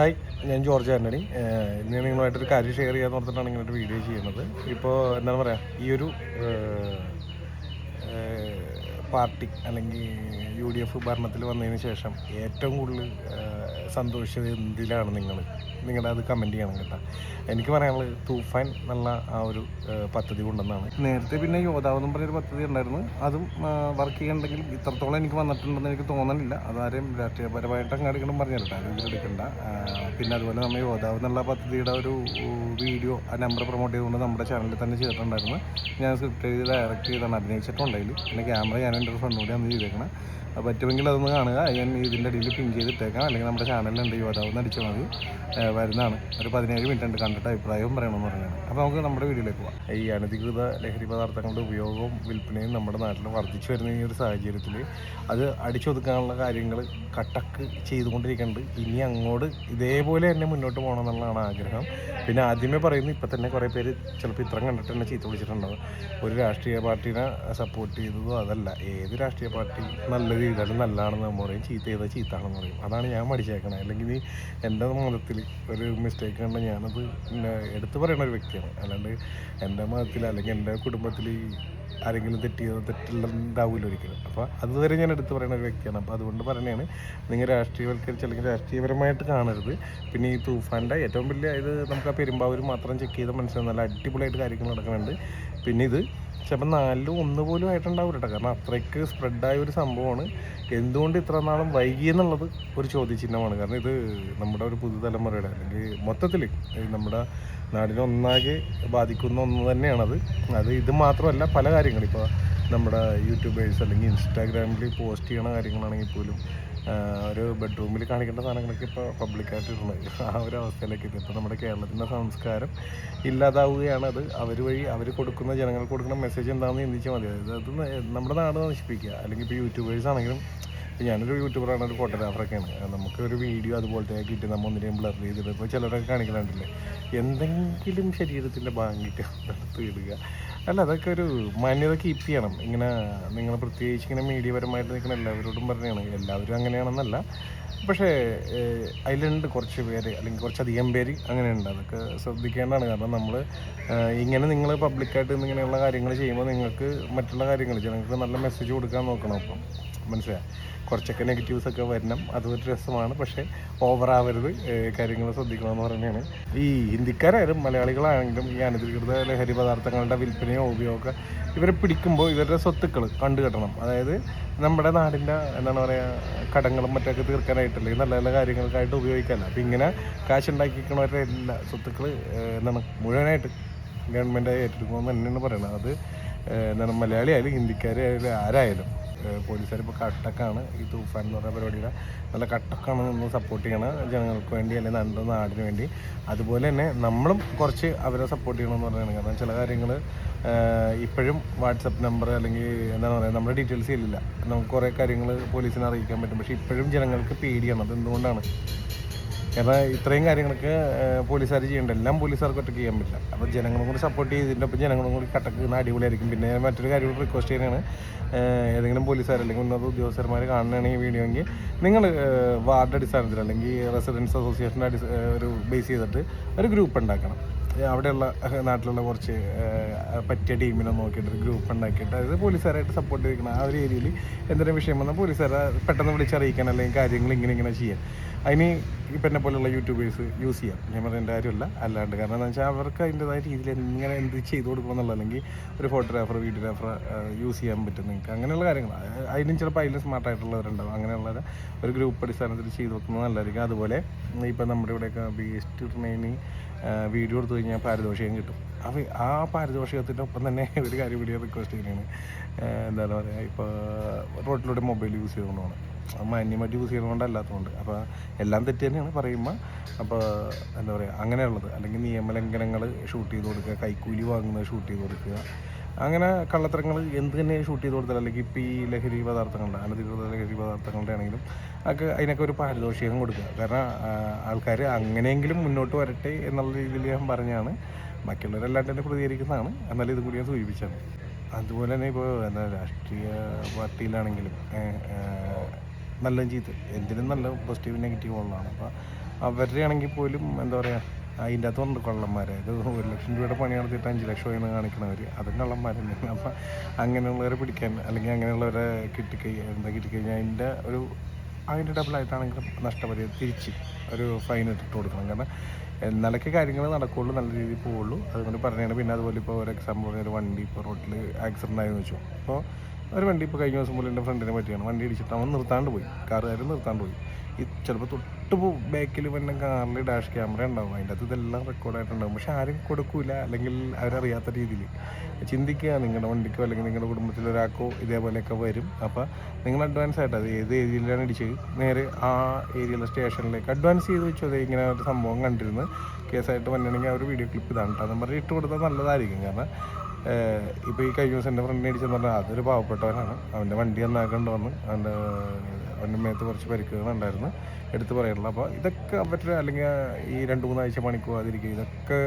Hi, ഞാൻ George Antony. ഇന്ന് നിങ്ങളുമായിട്ടൊരു കാര്യം ഷെയർ ചെയ്യാൻ ഓർത്തിട്ടാണ് ഇങ്ങനൊരു വീഡിയോ ചെയ്യുന്നത്. ഇപ്പോൾ എന്താണ് പറയുക, ഈ ഒരു പാർട്ടി അല്ലെങ്കിൽ UDF ഭരണത്തിൽ വന്നതിന് ശേഷം ഏറ്റവും കൂടുതൽ സന്തോഷിച്ചത് എന്തിലാണ് നിങ്ങളുടെ അത് കമൻറ്റ് ചെയ്യണം കേട്ടോ. എനിക്ക് പറയാനുള്ളത് തൂഫാൻ എന്നുള്ള ആ ഒരു പദ്ധതി കൊണ്ടെന്നാണ്. നേരത്തെ പിന്നെ യോദ്ധാവ് എന്ന് പറഞ്ഞൊരു പദ്ധതി ഉണ്ടായിരുന്നു, അതും വർക്ക് ചെയ്യണമെങ്കിലും ഇത്രത്തോളം എനിക്ക് വന്നിട്ടുണ്ടെന്ന് എനിക്ക് തോന്നുന്നില്ല. അതാരും രാഷ്ട്രീയപരമായിട്ട് അങ്ങാടിക്കണം പറഞ്ഞില്ല, അത് ഇതിലെടുക്കണ്ട. പിന്നെ അതുപോലെ നമ്മൾ യോദ്ധാവ് എന്നുള്ള പദ്ധതിയുടെ ഒരു വീഡിയോ ആ നമ്പർ പ്രൊമോട്ട് ചെയ്തുകൊണ്ട് നമ്മുടെ ചാനലിൽ തന്നെ ചെയ്തിട്ടുണ്ടായിരുന്നു. ഞാൻ സ്ക്രിപ്റ്റ് ചെയ്ത് ഡയറക്റ്റ് ചെയ്താണ് അഭിനയിച്ചിട്ടുണ്ടെങ്കിൽ. പിന്നെ ക്യാമറ ഞാൻ എൻ്റെ ഒരു ഫ്രണ്ട് കൂടി അന്ന് ചെയ്തേക്കണം. പറ്റുമെങ്കിൽ അതൊന്ന് കാണുക. ഞാൻ ഇതിൻ്റെ ഇടയിൽ പിൻ ചെയ്തിട്ടേക്കാം, അല്ലെങ്കിൽ നമ്മുടെ ചാനലിലുണ്ട് യോദ്ധാവ് അടിച്ചാൽ മതി, വരുന്നതാണ്. ഒരു 17 മിനിറ്റ് ഉണ്ട്, കണ്ടിട്ട് അഭിപ്രായവും പറയണമെന്ന് പറയുന്നത്. അപ്പോൾ നമുക്ക് നമ്മുടെ വീഡിയോയിലേക്ക് പോകാം. ഈ അനധികൃത ലഹരി പദാർത്ഥങ്ങളുടെ ഉപയോഗവും വിൽപ്പനയും നമ്മുടെ നാട്ടിൽ വർദ്ധിച്ചു വരുന്ന ഈ ഒരു സാഹചര്യത്തിൽ അത് അടിച്ചൊതുക്കാനുള്ള കാര്യങ്ങൾ കട്ടക്ക് ചെയ്തുകൊണ്ടിരിക്കുന്നുണ്ട്. ഇനി അങ്ങോട്ട് ഇതേപോലെ തന്നെ മുന്നോട്ട് പോകണം എന്നുള്ളതാണ് ആഗ്രഹം. പിന്നെ ആദ്യമേ പറയുന്നു, ഇപ്പം തന്നെ കുറേ പേര് ചിലപ്പോൾ ഇത്രയും കണ്ടിട്ട് തന്നെ ചീത്ത വിളിച്ചിട്ടുണ്ടാവും. ഒരു രാഷ്ട്രീയ പാർട്ടീനെ സപ്പോർട്ട് ചെയ്തതോ അതല്ല, ഏത് രാഷ്ട്രീയ പാർട്ടി നല്ല ചെയ്താലും നല്ലതാണെന്ന് നമ്മൾ പറയും, ചീത്ത ചെയ്താൽ ചീത്താണെന്ന് പറയും. അതാണ് ഞാൻ പഠിച്ചേക്കണത്. അല്ലെങ്കിൽ എൻ്റെ മതത്തിൽ ഒരു മിസ്റ്റേക്ക് കണ്ടാൽ ഞാനത് എടുത്തു പറയുന്ന ഒരു വ്യക്തിയാണ്. അല്ലാണ്ട് എൻ്റെ മതത്തിൽ അല്ലെങ്കിൽ എൻ്റെ കുടുംബത്തിൽ ആരെങ്കിലും തെറ്റുണ്ടാവില്ല ഒരിക്കലും. അപ്പോൾ അതുവരെ ഞാൻ എടുത്തു പറയുന്ന ഒരു വ്യക്തിയാണ്. അപ്പോൾ അതുകൊണ്ട് പറയുന്നതാണ്, നിങ്ങൾ രാഷ്ട്രീയവൽക്കരിച്ച് അല്ലെങ്കിൽ രാഷ്ട്രീയപരമായിട്ട് കാണരുത്. പിന്നെ ഈ തൂഫാൻ്റെ ഏറ്റവും വലിയ ഇത് നമുക്ക് ആ പെരുമ്പാവൂർ മാത്രം ചെക്ക് ചെയ്ത മനസ്സിലാവും, നല്ല അടിപൊളിയായിട്ട് കാര്യങ്ങൾ നടക്കുന്നുണ്ട്. പിന്നെ ഇത് ചിലപ്പോൾ 4 1 പോലും ആയിട്ടുണ്ടാവില്ല കേട്ടോ, കാരണം അത്രയ്ക്ക് സ്പ്രെഡായ ഒരു സംഭവമാണ്. എന്തുകൊണ്ട് ഇത്ര നാളും വൈകിയെന്നുള്ളത് ഒരു ചോദ്യചിഹ്നമാണ്. കാരണം ഇത് നമ്മുടെ ഒരു പുതുതലമുറയുടെ അല്ലെങ്കിൽ മൊത്തത്തിൽ നമ്മുടെ നാടിനെ ഒന്നാകെ ബാധിക്കുന്ന ഒന്ന് തന്നെയാണത്. ഇത് മാത്രമല്ല, പല കാര്യങ്ങളും ഇപ്പോൾ നമ്മുടെ യൂട്യൂബേഴ്സ് അല്ലെങ്കിൽ ഇൻസ്റ്റാഗ്രാമിൽ പോസ്റ്റ് ചെയ്യണ കാര്യങ്ങളാണെങ്കിൽ പോലും ഒരു ബെഡ്റൂമിൽ കാണിക്കേണ്ട സാധനങ്ങളൊക്കെ ഇപ്പോൾ പബ്ലിക്കായിട്ട് ഇടുന്നത്, ആ ഒരു അവസ്ഥയിലേക്ക് എത്തി. ഇപ്പോൾ നമ്മുടെ കേരളത്തിൻ്റെ സംസ്കാരം ഇല്ലാതാവുകയാണ്. അത് അവർ കൊടുക്കുന്ന ജനങ്ങൾക്ക് കൊടുക്കുന്ന മെസ്സേജ് എന്താണെന്ന് ചിന്തിച്ചാൽ മതി. അത് നമ്മുടെ നാട് നശിപ്പിക്കുക. അല്ലെങ്കിൽ ഇപ്പോൾ യൂട്യൂബേഴ്സ് ആണെങ്കിലും, ഞാനൊരു യൂട്യൂബറാണ്, ഒരു ഫോട്ടോഗ്രാഫറൊക്കെയാണ്. നമുക്കൊരു വീഡിയോ അതുപോലത്തെ ആക്കിയിട്ട് നമ്മൾ ഒന്നിനെയും ബ്ലർ ചെയ്തിട്ട് ഇപ്പോൾ ചിലരൊക്കെ കാണിക്കുന്നുണ്ടല്ലേ, എന്തെങ്കിലും ശരീരത്തിൻ്റെ ഭാഗമായിട്ട് എടുത്ത് ഇടുക. അല്ല, അതൊക്കെ ഒരു മാന്യത കീപ്പ് ചെയ്യണം. ഇങ്ങനെ നിങ്ങൾ പ്രത്യേകിച്ച് ഇങ്ങനെ മീഡിയപരമായിട്ട് നിൽക്കുന്ന എല്ലാവരോടും പറഞ്ഞാണ്, എല്ലാവരും അങ്ങനെയാണെന്നല്ല, പക്ഷേ അതിലുണ്ട് കുറച്ച് പേര് അല്ലെങ്കിൽ കുറച്ചധികം പേര് അങ്ങനെയുണ്ട്. അതൊക്കെ ശ്രദ്ധിക്കേണ്ടതാണ്. കാരണം നമ്മൾ ഇങ്ങനെ നിങ്ങൾ പബ്ലിക്കായിട്ട് ഇങ്ങനെയുള്ള കാര്യങ്ങൾ ചെയ്യുമ്പോൾ നിങ്ങൾക്ക് മറ്റുള്ള കാര്യങ്ങൾ ജനങ്ങൾക്ക് നല്ല മെസ്സേജ് കൊടുക്കാൻ നോക്കണം. അപ്പം മനസ്സിലായി, കുറച്ചൊക്കെ നെഗറ്റീവ്സൊക്കെ വരണം, അതൊരു രസമാണ്. പക്ഷേ ഓവറാവരുത്, കാര്യങ്ങൾ ശ്രദ്ധിക്കണമെന്ന് പറയുന്നതാണ്. ഈ ഹിന്ദിക്കാരായാലും മലയാളികളാണെങ്കിലും ഈ അനധികൃത ലഹരി പദാർത്ഥങ്ങളുടെ വിൽപ്പനയോ ഉപയോഗമോ ഇവരെ പിടിക്കുമ്പോൾ ഇവരുടെ സ്വത്തുക്കൾ കണ്ടുകെട്ടണം. അതായത് നമ്മുടെ നാടിൻ്റെ എന്താണ് പറയുക, കടങ്ങളും മറ്റൊക്കെ തീർക്കാനായിട്ടല്ലേ, നല്ല നല്ല കാര്യങ്ങൾക്കായിട്ട് ഉപയോഗിക്കാമല്ലോ. അപ്പോൾ ഇങ്ങനെ കാശുണ്ടാക്കിക്കണവരുടെ എല്ലാ സ്വത്തുക്കൾ എന്താണ് മുഴുവനായിട്ട് ഗവൺമെൻറ് ഏറ്റെടുക്കണമെന്ന് തന്നെയാണ് പറയുന്നത്. അത് എന്താണ് മലയാളിയായാലും ഹിന്ദിക്കാരായാലും ആരായാലും. പോലീസുകാരിപ്പോൾ കട്ടക്കാണ് ഈ തൂഫാൻ എന്ന് പറയുന്ന പരിപാടിയുടെ, നല്ല കട്ടക്കാണ് നിന്ന് സപ്പോർട്ട് ചെയ്യണം ജനങ്ങൾക്ക് വേണ്ടി, അല്ലെങ്കിൽ നമ്മുടെ നാടിന് വേണ്ടി. അതുപോലെ തന്നെ നമ്മളും കുറച്ച് അവരെ സപ്പോർട്ട് ചെയ്യണമെന്ന് പറയുന്നത്. കാരണം ചില കാര്യങ്ങൾ ഇപ്പോഴും വാട്സപ്പ് നമ്പർ അല്ലെങ്കിൽ എന്താണ് പറയുക, നമ്മുടെ ഡീറ്റെയിൽസ് ഇല്ല. നമുക്ക് കുറേ കാര്യങ്ങൾ പോലീസിനെ അറിയിക്കാൻ പറ്റും, പക്ഷേ ഇപ്പോഴും ജനങ്ങൾക്ക് പേടിയാണ്. അത് എന്തുകൊണ്ടാണ്? കാരണം ഇത്രയും കാര്യങ്ങളൊക്കെ പോലീസുകാർ ചെയ്യേണ്ട, എല്ലാം പോലീസുകാർക്ക് ഒറ്റയ്ക്ക് ചെയ്യാൻ പറ്റില്ല. അപ്പോൾ ജനങ്ങളും കൂടി സപ്പോർട്ട് ചെയ്തതിൻ്റെ ഒപ്പം ജനങ്ങളും കൂടി കട്ടക്ക് അടിപൊളിയായിരിക്കും. പിന്നെ മറ്റൊരു കാര്യം റിക്വസ്റ്റ് ചെയ്യുന്നതാണ്, ഏതെങ്കിലും പോലീസുകാർ അല്ലെങ്കിൽ ഉന്നത ഉദ്യോഗസ്ഥന്മാർ കാണുകയാണെങ്കിൽ വീഡിയോ എങ്കിൽ നിങ്ങൾ വാർഡ് അടിസ്ഥാനത്തിൽ അല്ലെങ്കിൽ റെസിഡൻസ് അസോസിയേഷൻ്റെ ഒരു ബേസ് ചെയ്തിട്ട് ഒരു ഗ്രൂപ്പ് ഉണ്ടാക്കണം. അവിടെയുള്ള നാട്ടിലുള്ള കുറച്ച് പറ്റിയ ടീമിനെ നോക്കിയിട്ട് ഒരു ഗ്രൂപ്പ് ഉണ്ടാക്കിയിട്ട്, അതായത് പോലീസുകാരായിട്ട് സപ്പോർട്ട് ചെയ്യിക്കണം. ആ ഒരു ഏരിയയിൽ എന്തെങ്കിലും വിഷയം വന്നാൽ പോലീസുകാരെ പെട്ടെന്ന് വിളിച്ചറിയിക്കാൻ, അല്ലെങ്കിൽ കാര്യങ്ങൾ ഇങ്ങനെ ചെയ്യാൻ. അതിന് ഇപ്പം എന്നെ പോലുള്ള യൂട്യൂബേഴ്സ് യൂസ് ചെയ്യാം. ഞാൻ പറയുന്ന കാര്യമല്ല, അല്ലാണ്ട്. കാരണം എന്താ വെച്ചാൽ അവർക്ക് അതിൻ്റെതായ രീതിയിൽ എങ്ങനെ എന്ത് ചെയ്ത് കൊടുക്കണമെന്നുള്ള, അല്ലെങ്കിൽ ഒരു ഫോട്ടോഗ്രാഫർ വീഡിയോഗ്രാഫർ യൂസ് ചെയ്യാൻ പറ്റും നിങ്ങൾക്ക്, അങ്ങനെയുള്ള കാര്യങ്ങൾ. അതിനും ചിലപ്പോൾ അതിലും സ്മാർട്ടായിട്ടുള്ളവരുണ്ടാവും. അങ്ങനെയുള്ള ഒരു ഗ്രൂപ്പ് അടിസ്ഥാനത്തിൽ ചെയ്ത് വെക്കുന്നത് നല്ലതായിരിക്കും. അതുപോലെ ഇപ്പം നമ്മുടെ ഇവിടെയൊക്കെ വേസ്റ്റ് ഇടുന്നതിന് വീഡിയോ എടുത്തു കഴിഞ്ഞാൽ പാരിതോഷികം കിട്ടും. അപ്പോൾ ആ പാരിതോഷികത്തിൻ്റെ ഒപ്പം തന്നെ ഒരു കാര്യം വീഡിയോ റിക്വസ്റ്റ് ചെയ്യുന്നതാണ്. എന്താണ് പറയുക, ഇപ്പോൾ റോഡിലൂടെ മൊബൈൽ യൂസ് ചെയ്തുകൊണ്ടാണ്, മാന്യമായിട്ട് യൂസ് ചെയ്യുന്നതുകൊണ്ടല്ലാത്തതുകൊണ്ട്. അപ്പോൾ എല്ലാം തെറ്റ് തന്നെയാണ് പറയുമ്പോൾ. അപ്പോൾ എന്താ പറയുക, അങ്ങനെയുള്ളത് അല്ലെങ്കിൽ നിയമലംഘനങ്ങൾ ഷൂട്ട് ചെയ്ത് കൊടുക്കുക, കൈക്കൂലി വാങ്ങുന്നത് ഷൂട്ട് ചെയ്ത് കൊടുക്കുക, അങ്ങനെ കള്ളത്തരങ്ങൾ എന്ത് തന്നെ ഷൂട്ട് ചെയ്ത് കൊടുത്താൽ, അല്ലെങ്കിൽ ഇപ്പോൾ ഈ ലഹരി പദാർത്ഥങ്ങളുടെ അനധികൃത ലഹരി പദാർത്ഥങ്ങളുടെ ആണെങ്കിലും അതിനൊക്കെ ഒരു പാരിതോഷികം കൊടുക്കുക. കാരണം ആൾക്കാർ അങ്ങനെയെങ്കിലും മുന്നോട്ട് വരട്ടെ എന്നുള്ള രീതിയിൽ ഞാൻ പറഞ്ഞാണ്. ബാക്കിയുള്ളവരെല്ലാണ്ട് തന്നെ പ്രതികരിക്കുന്നതാണ്, എന്നാലും ഇത് കൂടി ഞാൻ സൂചിപ്പിച്ചാണ്. അതുപോലെ തന്നെ ഇപ്പോൾ എന്താ രാഷ്ട്രീയ പാർട്ടിയിലാണെങ്കിലും നല്ലതും ചീത്ത എന്തിനും നല്ല പോസിറ്റീവ് നെഗറ്റീവ് ഉള്ളതാണ്. അപ്പോൾ അവരുടെ ആണെങ്കിൽ പോലും എന്താ പറയുക, അതിൻ്റെ അകത്തുണ്ട് കള്ളന്മാരെ. ഇത് 1,00,000 രൂപയുടെ പണി നടത്തിയിട്ട് 5 ലക്ഷം എന്ന് കാണിക്കണവർ, അതും കള്ളന്മാർ തന്നെയാണ്. അപ്പം അങ്ങനെയുള്ളവരെ പിടിക്കാൻ അല്ലെങ്കിൽ അങ്ങനെയുള്ളവരെ കിട്ടിക്കഴിഞ്ഞാൽ അതിൻ്റെ ഡബിളായിട്ടാണെങ്കിലും നഷ്ടപരിഹാരം തിരിച്ച് ഒരു ഫൈൻ ഇട്ടിട്ട് കൊടുക്കണം. കാരണം എന്നാലൊക്കെ കാര്യങ്ങൾ നടക്കുകയുള്ളൂ, നല്ല രീതിയിൽ പോവുള്ളൂ. അതുകൊണ്ട് പറഞ്ഞാണ്. പിന്നെ അതുപോലെ ഇപ്പോൾ ഒരു എക്സാമ്പിൾ പറഞ്ഞ ഒരു വണ്ടി ഇപ്പോൾ റോട്ടിൽ ആക്സിഡൻ്റ് ആയെന്ന് വെച്ചു. അപ്പോൾ ഒരു വണ്ടി ഇപ്പോൾ കഴിഞ്ഞ ദിവസം പോലും എൻ്റെ ഫ്രണ്ടിനെ പറ്റിയാണ്. വണ്ടി ഇടിച്ചിട്ട് അവൻ നിർത്താണ്ട് പോയി, കാറുകാർ നിർത്താണ്ട് പോയി. ചിലപ്പോൾ തൊട്ട് ബാക്കിൽ പിന്നെ കാറിൽ ഡാഷ് ക്യാമറ ഉണ്ടാവും, അതിൻ്റെ അകത്ത് ഇതെല്ലാം റെക്കോർഡായിട്ടുണ്ടാകും. പക്ഷെ ആരും കൊടുക്കൂല, അല്ലെങ്കിൽ അവരറിയാത്ത രീതിയിൽ ചിന്തിക്കുക. നിങ്ങളുടെ വണ്ടിക്കോ അല്ലെങ്കിൽ നിങ്ങളുടെ കുടുംബത്തിലൊരാൾക്കോ ഇതേപോലെയൊക്കെ വരും. അപ്പോൾ നിങ്ങൾ അഡ്വാൻസ് ആയിട്ട് അത് ഏത് ഏരിയയിലാണ് ഇടിച്ചത് നേരെ ആ ഏരിയയിലെ സ്റ്റേഷനിലേക്ക് അഡ്വാൻസ് ചെയ്ത് വെച്ചു. അത് ഇങ്ങനെ ഒരു സംഭവം കണ്ടിരുന്ന് കേസായിട്ട് വന്നിട്ടുണ്ടെങ്കിൽ ആ ഒരു വീഡിയോ ക്ലിപ്പ് ഇതാണ് കേട്ടോ, അതും പറഞ്ഞ് ഇട്ട് കൊടുത്താൽ നല്ലതായിരിക്കും. കാരണം ഇപ്പോൾ ഈ കഴിഞ്ഞ ദിവസം എൻ്റെ ഫ്രണ്ടിനെ ഇടിച്ചെന്ന് പറഞ്ഞാൽ അതൊരു പാവപ്പെട്ടവനാണ്. അവൻ്റെ വണ്ടി നന്നാക്കേണ്ടി വന്ന് അവൻ്റെ മേത്ത് കുറച്ച് പരിക്കുകളുണ്ടായിരുന്നു, എടുത്ത് പറയാനുള്ളത്. അപ്പോൾ ഇതൊക്കെ അവരുടെ അല്ലെങ്കിൽ ഈ 2-3 ആഴ്ച പണിക്ക് പോകാതിരിക്കുക, ഇതൊക്കെ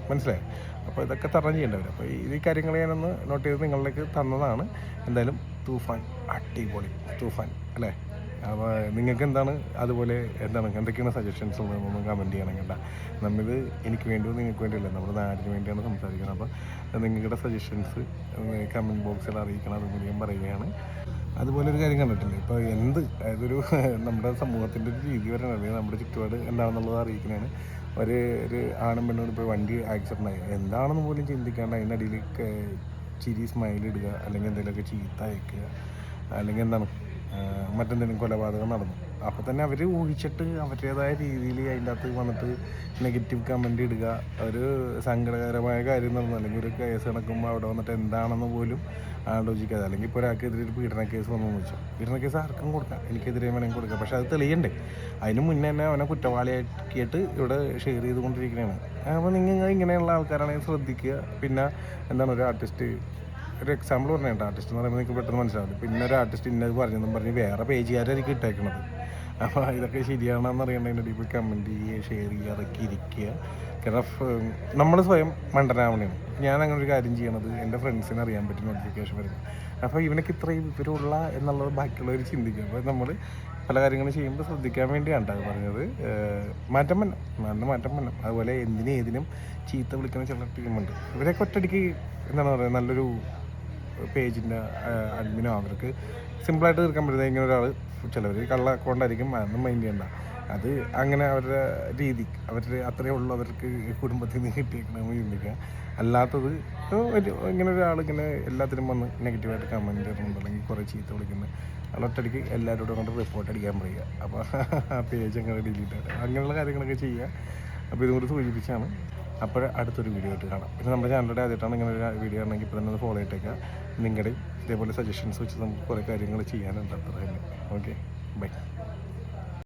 മനസ്സിലായി. അപ്പോൾ ഇതൊക്കെ തരണം ചെയ്യേണ്ടവർ. അപ്പോൾ ഈ കാര്യങ്ങൾ ഞാനൊന്ന് നോട്ട് ചെയ്ത് നിങ്ങളിലേക്ക് തന്നതാണ്. എന്തായാലും തൂഫാൻ അടിപൊളി തൂഫാൻ അല്ലേ. അപ്പോൾ നിങ്ങൾക്ക് എന്താണ് അതുപോലെ എന്തൊക്കെയാണ് സജഷൻസ് ഉള്ളതെന്നൊന്നും കമൻറ്റ് ചെയ്യണം കേട്ടോ. നമ്മിത് എനിക്ക് വേണ്ടിയോ നിങ്ങൾക്ക് വേണ്ടിയല്ല, നമ്മുടെ നാടിന് വേണ്ടിയാണ് സംസാരിക്കുന്നത്. അപ്പോൾ നിങ്ങളുടെ സജഷൻസ് കമൻറ്റ് ബോക്സിൽ അറിയിക്കണം, അതും ഞാൻ പറയുകയാണ്. അതുപോലെ ഒരു കാര്യം കണ്ടിട്ടില്ലേ, ഇപ്പോൾ അതൊരു നമ്മുടെ സമൂഹത്തിൻ്റെ ഒരു രീതി വരണം, അല്ലെങ്കിൽ നമ്മുടെ ചുറ്റുപാട് എന്താണെന്നുള്ളത് അറിയിക്കുന്നതാണ്. ഒരു ആണും പെണ്ണും ഇപ്പോൾ വണ്ടി ആക്സിഡൻ്റ് ആയി എന്താണെന്ന് പോലും ചിന്തിക്കാണ്ട് അതിനടിയിൽ ചിരി സ്മൈൽ ഇടുക, അല്ലെങ്കിൽ എന്തെങ്കിലുമൊക്കെ ചീത്ത അയക്കുക, അല്ലെങ്കിൽ മറ്റെന്തെങ്കിലും കൊലപാതകം നടന്നു. അപ്പോൾ തന്നെ അവർ ഊഹിച്ചിട്ട് അവരുടേതായ രീതിയിൽ അതിൻ്റെ അകത്ത് വന്നിട്ട് നെഗറ്റീവ് കമൻ്റ് ഇടുക. ഒരു സങ്കടകരമായ കാര്യം നടന്നു, അല്ലെങ്കിൽ ഒരു കേസ് നടക്കുമ്പോൾ അവിടെ വന്നിട്ട് എന്താണെന്ന് പോലും ആലോചിക്കാതെ, അല്ലെങ്കിൽ ഇപ്പോൾ ഒരാൾക്കെതിരെ ഒരു പീഡന കേസ് വന്നു വെച്ചു, പീഡന കേസ് ആർക്കും കൊടുക്കാം, എനിക്കെതിരെ വേണമെങ്കിൽ കൊടുക്കാം. പക്ഷെ അത് തെളിയണ്ടേ? അതിന് മുന്നേ തന്നെ അവനെ കുറ്റവാളിയാക്കിയിട്ട് ഇവിടെ ഷെയർ ചെയ്തുകൊണ്ടിരിക്കുകയാണ്. അപ്പോൾ നിങ്ങൾ ഇങ്ങനെയുള്ള ആൾക്കാരാണെങ്കിൽ ശ്രദ്ധിക്കുക. പിന്നെ ഒരു ആർട്ടിസ്റ്റ്, ഒരു എക്സാമ്പിൾ പറഞ്ഞിട്ട് ആർട്ടിസ്റ്റ് എന്ന് പറയുമ്പോൾ നിങ്ങൾക്ക് പെട്ടെന്ന് മനസ്സിലാവില്ല. പിന്നെ ഒരു ആർട്ടിസ്റ്റ് ഇന്നത് പറഞ്ഞെന്നും പറഞ്ഞ് വേറെ പേജുകാരായിരിക്കും ഇട്ടേക്കണത്. അപ്പോൾ ഇതൊക്കെ ശരിയാണെന്ന് അറിയേണ്ടതിൻ്റെ ഇപ്പോൾ കമൻറ്റ് ചെയ്യുക, ഷെയർ ചെയ്യുക, അതൊക്കെ ഇരിക്കുക. കാരണം നമ്മൾ സ്വയം മണ്ടനാവണേണ്. ഞാൻ അങ്ങനെ ഒരു കാര്യം ചെയ്യണത് എൻ്റെ ഫ്രണ്ട്സിന് അറിയാൻ പറ്റും, നോട്ടിഫിക്കേഷൻ വരുന്നത്. അപ്പോൾ ഇവനൊക്കെ ഇത്രയും ഇവരുള്ള എന്നുള്ളത് ബാക്കിയുള്ളവർ ചിന്തിക്കുക. അപ്പോൾ നമ്മൾ പല കാര്യങ്ങളും ചെയ്യുമ്പോൾ ശ്രദ്ധിക്കാൻ വേണ്ടിയാണ് അത് പറഞ്ഞത്. മാറ്റം വരണം. അതുപോലെ ഏതിനും ചീത്ത വിളിക്കുന്ന ചില ടീമുണ്ട്. ഇവരൊക്കെ ഒറ്റയടിക്ക് പറയുക, നല്ലൊരു പേജിൻ്റെ അഡ്മിനോ അവർക്ക് സിമ്പിളായിട്ട് തീർക്കാൻ പറ്റുന്നത്. ഇങ്ങനെ ഒരാൾ ചിലവർ കള്ള അക്കൗണ്ടായിരിക്കും, അതൊന്നും മൈൻഡ് ചെയ്യണ്ട. അത് അങ്ങനെ അവരുടെ രീതി, അത്രയേ ഉള്ളൂ അവർക്ക് കുടുംബത്തിൽ നിന്ന് കിട്ടിയേക്കണമെന്ന് ചിന്തിക്കുക. അല്ലാത്തത് ഇങ്ങനെ ഒരാളിങ്ങനെ എല്ലാത്തിനും വന്ന് നെഗറ്റീവായിട്ട് കമൻറ്റ് ഇടുന്നുണ്ട്, അല്ലെങ്കിൽ കുറേ ചീത്ത വിളിക്കുന്നത്, ഒറ്റയടിക്ക് എല്ലാവരോടും കൊണ്ട് റിപ്പോർട്ട് അടിക്കാൻ പറയുക. അപ്പോൾ ആ പേജ് അങ്ങനെ ഡിലീറ്റ് ആയിട്ട് അങ്ങനെയുള്ള കാര്യങ്ങളൊക്കെ ചെയ്യുക. അപ്പോൾ ഇതും കൂടി സൂചിപ്പിച്ചാണ്. അപ്പോൾ അടുത്തൊരു വീഡിയോ ആയിട്ട് കാണാം. പിന്നെ നമ്മുടെ ചാനലിൻ്റെ ആദ്യമായിട്ടാണ് ഇങ്ങനെ ഒരു വീഡിയോ ആണെങ്കിൽ ഇപ്പോൾ തന്നെ ഫോളോ ചെയ്തേക്കുക. നിങ്ങളുടെ ഇതേപോലെ സജഷൻസ് വെച്ച് നമുക്ക് കുറേ കാര്യങ്ങൾ ചെയ്യാനുണ്ട്. അത്ര തന്നെ. Okay, by.